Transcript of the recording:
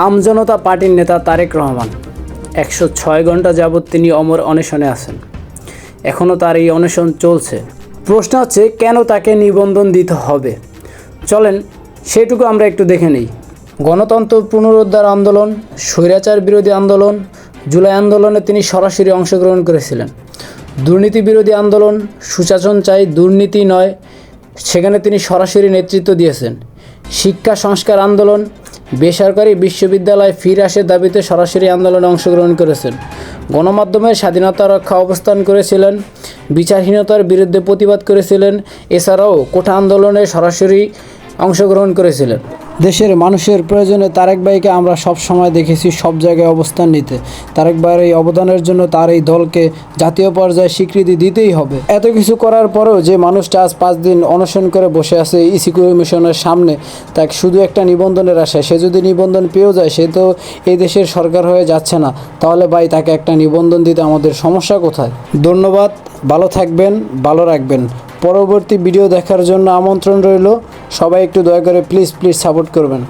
আমজনতা পার্টির নেতা তারেক রহমান 106 ঘন্টা যাবৎ তিনি অমর অনশনে আছেন। এখনও তার এই অনশন চলছে। প্রশ্ন হচ্ছে কেন তাকে নিবন্ধন দিতে হবে? চলেন সেটুকু আমরা একটু দেখে নিই। গণতন্ত্র পুনরুদ্ধার আন্দোলন, স্বৈরাচার বিরোধী আন্দোলন, জুলাই আন্দোলনে তিনি সরাসরি অংশগ্রহণ করেছিলেন। দুর্নীতি বিরোধী আন্দোলন, সুশাসন চাই দুর্নীতি নয়, সেখানে তিনি সরাসরি নেতৃত্ব দিয়েছেন। শিক্ষা সংস্কার আন্দোলন, বেসরকারি বিশ্ববিদ্যালয় ফিরে আসার দাবিতে সরাসরি আন্দোলনে অংশগ্রহণ করেছেন। গণমাধ্যমের স্বাধীনতা রক্ষা অবস্থান করেছিলেন, বিচারহীনতার বিরুদ্ধে প্রতিবাদ করেছিলেন। এছাড়াও কোঠা আন্দোলনে সরাসরি অংশগ্রহণ করেছিলেন। দেশের মানুষের প্রয়োজনে তারেক ভাইকে আমরা সব সময় দেখেছি সব জায়গায় অবস্থান নিতে। তারেক ভাইয়ের এই অবদানের জন্য তার এই দলকে জাতীয় পর্যায়ে স্বীকৃতি দিতেই হবে। এত কিছু করার পরেও যে মানুষটা আজ 5 দিন অনশন করে বসে আছে ইসি কমিশনের সামনে, তাকে শুধু একটা নিবন্ধনের আশায়, সে যদি নিবন্ধন পেয়েও যায় সে তো এই দেশের সরকার হয়ে যাচ্ছে না। তাহলে ভাই তাকে একটা নিবন্ধন দিতে আমাদের সমস্যা কোথায়? ধন্যবাদ, ভালো থাকবেন, ভালো রাখবেন। পরবর্তী ভিডিও দেখার জন্য আমন্ত্রণ রইল। সবাই একটু দয়া করে প্লিজ সাপোর্ট করবেন।